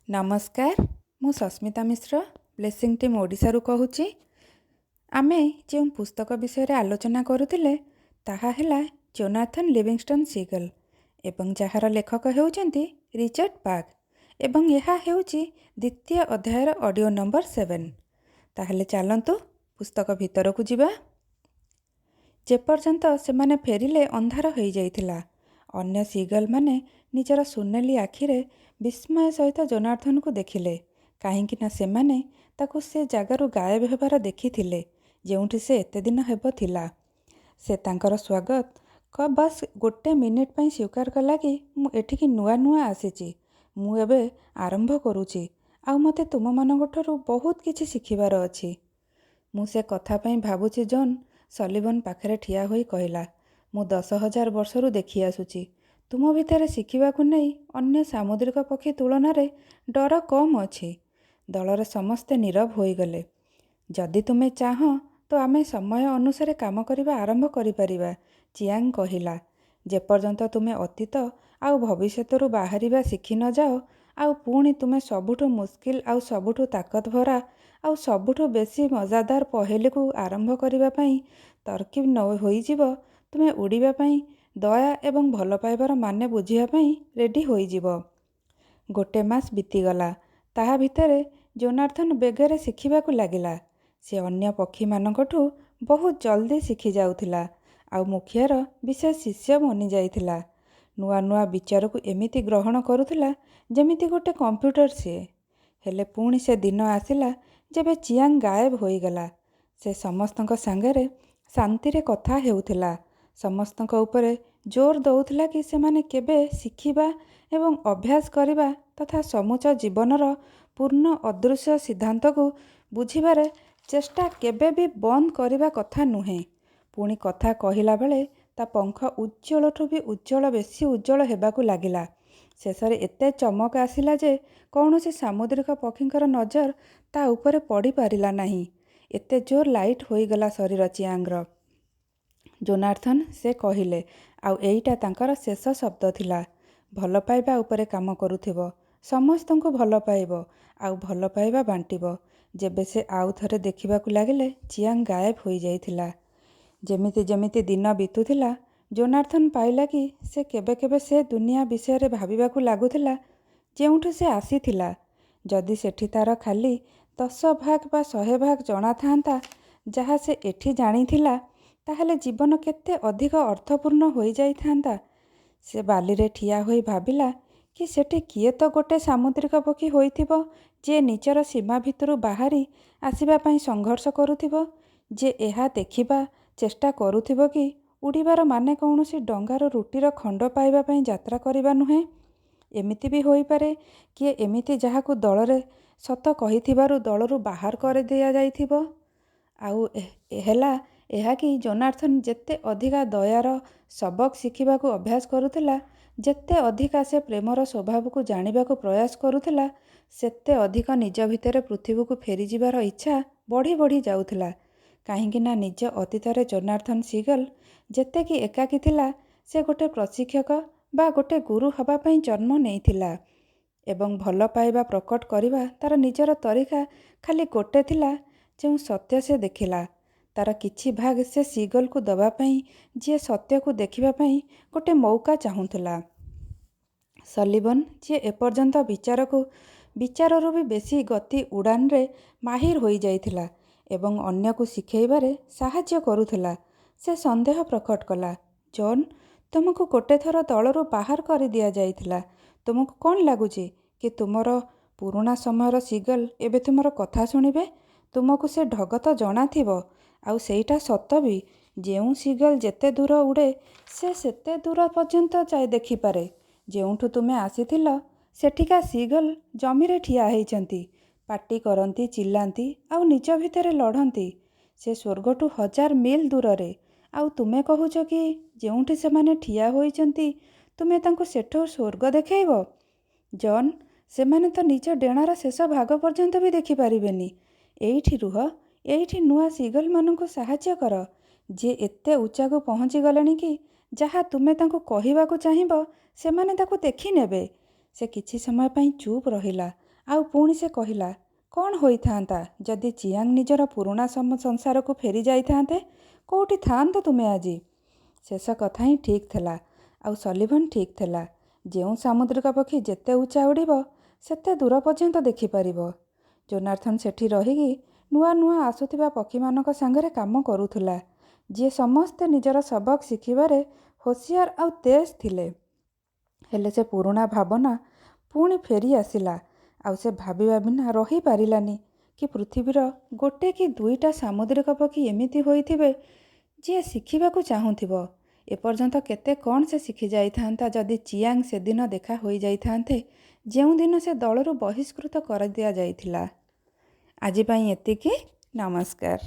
नमस्कार मु सस्मिता मिश्र blessing team ओडिशारू कहूची। आमे जो पुस्तक विषय आलोचना करुथिले ताहा हेला जोनाथन लिविंगस्टन सीगल एवं जहार लेखक हेउचंती रिचर्ड पार्क एवं यहा हेउची द्वितीय अध्यायर ऑडियो नंबर 7। ताहले चलंतु पुस्तक भितर को जिबा। जेपर्यंत से माने फेरिले अंधार हो जाइथिला। अन्य सीगल माने निजर सुनेली आखिरे विस्मय सहित जोनाथन को देखिले, कहीं से माने ताकू से जगारू गायब हेबार देखिथिले जेउठी से एते दिन हेब थिला। से तांकर स्वागत क बस गोटे मिनिट पई स्वीकार कला कि मु एठिकी नुआ नुआ आसीची, मु एबे आरंभ करूची आ मते तुम मानकठरू बहुत किछि शिखिबार अछि। मु से कथा पई भाबुची। जॉन सलिवन पाखरे ठिया होई कहिला, मु 10,000 वर्षरू देखि आसुची। तुम भितर शिखिबाकू नहीं अन्य सामुद्रिक पक्षी तुलन रे डर कम अछि। दलर समस्ते नीरव होई गले। जदि तुमे चाह तो आमे समय अनुसार काम करिबा आरंभ करि परिबा, चियांग कहिला। जेपर्यंत तुमे अतीत आउ भविष्यतरू बाहरिबा शिखि न जाओ आउ पुणी तुमे सबुठु मुस्किल आउ सबुठु ताकत भरा आउ सबुठु बेसी मजादार पहेली को आरंभ करिबा पई तरकीब न होई जिवो, तुमे उड़ीबा पई दया एवं भल पाइबार माने बुझिया पई रेडी होई जिवो। गोटे मास बीतीगला। ताहा भितरे जोनाथन बेगरे शिखिबाकू लागिला। से अन्य पक्षी मानकठू बहुत जल्दी शिखि जाउथिला आउ मुखियार विशेष शिष्य बनी जाइथिला। नुआ नुआ विचार को एमिति ग्रहण करुथिला जेमिति गोटे कंप्यूटर से। हेले पुणी से दिन आसिला जेबे चियांग गायब होई गला। से समस्तंक सांगरे शांति रे कथा हेउथिला, समस्तंक उपरे जोर दउथिला कि से माने केबे शिखिबा एवं अभ्यास करिबा तथा समूच जीवनर पूर्ण अदृश्य सिद्धांत को बुझिबारे चेष्टा केबे भी बंद करिबा कथा नुहे। पुणी कथा कहिला बेले ता पंख उज्जवलठू भी उज्जवल बेसी उज्जवल हेबाकू लागिला। शेषरे एते चमक आसिला जे कौनसी सामुद्रिक पक्षींकर नजर ता उपरे पड़ी पारिला नहीं। एते जोर लाइट होई गला शरीर चियांगर। जोनाथन से कहिले, आउ एईटा तांकर शेष शब्द थिला। भल पाइबा उपरे काम करुथिबो, समस्तंको भल पाइबो आउ भल पाइबा बांटिबो। जेबे से आउ थरे देखिबाकू लागिले चियांग गायब होई जाइथिला। जेमिति जेमिति दिन बीतुथिला जोनाथन पाइला कि से केबे केबे से दुनिया विषय रे भाबिबाकू लागुथिला जेउठु से आसीथिला। जदि सेठी तार खाली 10 भाग बा 100 भाग जणा थांता जहा से एठी जानिथिला, ताहले जीवन केते अधिक अर्थपूर्ण होई जाई थांता। से बाली रे ठिया होई भाबिला कि सेठी किए तो गोटे सामुद्रिक पक्षी होइथिबो जे निजर सीमा भितरू बाहरी आसिबा पई संघर्ष करुथिबो, जे एहा देखिबा चेष्टा करुथिबो कि उड़ीबार माने कौनसी डंगार रुटीर खंड पाइबा पई यात्रा करिबा नुहे। एमिति भी होई पारे किए एमिति जहाकू दलरे सत कहिथिबारु दलरू बाहर कर दिया जाइथिबो। आउ हेला एहा कि जोनाथन जेते अधिका दयार सबक शिखिबाकू अभ्यास करुथिला, जेते अधिका से प्रेमर स्वभाव को जानिबाकू प्रयास करुथिला, सेते अधिक निज भितरे पृथ्वी को फेरी जिबार इच्छा बढ़ी बढ़ी जाउथिला। काहेकि ना निज अतीतरे जोनाथन सीगल जेते कि एकाकी थिला, से गोटे प्रशिक्षक बा गोटे गुरु हबा पई जन्म नेइथिला एवं भल पाइबा प्रकट करिबा तार निजर तरीका खाली गोटे थिला। जो सत्य से देखिला तार किछि भाग से सीगल को दबा पई, जे सत्य को देखिबा पई गोटे मौका चाहुथिला। सलिवन जे एपर्यंत विचाररू भी बेसी गति उड़ान रे माहिर होई जाइथिला एवं अन्य को शिखेइबारे साहाय्य करुथिला, से संदेह प्रकट कला। जॉन, तुमको गोटे थर दलरू बाहर कर दिया जाइथिला, तुमको कौन लगुची कि तुमर पुराना समयर सीगल एबे तुमर कथा सुनिबे? तुमको से ढग तो जणा थिबो, आउ सेईटा सत भी जेउ सीगल जेते दूर उड़े से सेते दूर पर्यंत जाय देखि पारे। जेउठु तुमे आसीथिल सेठिका सीगल जमीरे ठिया हेइचंती, पाटी करंती, चिल्लांती आउ निज भितरे लढ़ंती। से स्वर्गठु 1000 मील दूରରେ, आउ तुमे कहुच कि जेउठी से माने ठिया होइचंती तुमे तांको सेठो स्वर्ग देखेइबो। जॉन, से माने तो निज डेणार शेष भाग पर्यंत भी देखि पारिबेनी। एइठी रुह, एइठी नुआ सीगल माननको साहाय्य कर, जे एते उच्चा को पहुंची गलेनी कि जहा तुमे तांको कहिबाकू चाहिबो सेमाने ताकू देखि नेबे। से किछि समय पई चुप रहिला ଆଉ ପୁଣି ସେ କହିଲା, କ'ଣ ହୋଇଥାନ୍ତା ଯଦି ଚିଆଙ୍ଗ ନିଜର ପୁରୁଣା ସଂସାରକୁ ଫେରି ଯାଇଥାନ୍ତେ? କେଉଁଠି ଥାଆନ୍ତ ତୁମେ ଆଜି? ଶେଷ କଥା ହିଁ ଠିକ୍ ଥିଲା। ଆଉ ସଲିଭନ୍ ଠିକ୍ ଥିଲା। ଯେଉଁ ସାମୁଦ୍ରିକ ପକ୍ଷୀ ଯେତେ ଉଚ୍ଚା ଉଡ଼ିବ ସେତେ ଦୂର ପର୍ଯ୍ୟନ୍ତ ଦେଖିପାରିବ। ଜୋନାଥନ୍ ସେଠି ରହିକି ନୂଆ ନୂଆ ଆସୁଥିବା ପକ୍ଷୀମାନଙ୍କ ସାଙ୍ଗରେ କାମ କରୁଥିଲା, ଯିଏ ସମସ୍ତେ ନିଜର ସବକ ଶିଖିବାରେ ହୋସିଆର ଆଉ ତେଜ୍ ଥିଲେ। ହେଲେ ସେ ପୁରୁଣା ଭାବନା ପୁଣି ଫେରି ଆସିଲା। ଆଉ ସେ ଭାବିବା ବିନା ରହିପାରିଲାନି କି ପୃଥିବୀର ଗୋଟେ କି ଦୁଇଟା ସାମୁଦ୍ରିକ ପକ୍ଷୀ ଏମିତି ହୋଇଥିବେ ଯିଏ ଶିଖିବାକୁ ଚାହୁଁଥିବ। ଏପର୍ଯ୍ୟନ୍ତ କେତେ କ'ଣ ସେ ଶିଖି ଯାଇଥାନ୍ତା ଯଦି ଚିଆଙ୍ଗ ସେଦିନ ଦେଖା ହୋଇଯାଇଥାନ୍ତେ, ଯେଉଁଦିନ ସେ ଦଳରୁ ବହିଷ୍କୃତ କରିଦିଆଯାଇଥିଲା। ଆଜି ପାଇଁ ଏତିକି। ନମସ୍କାର।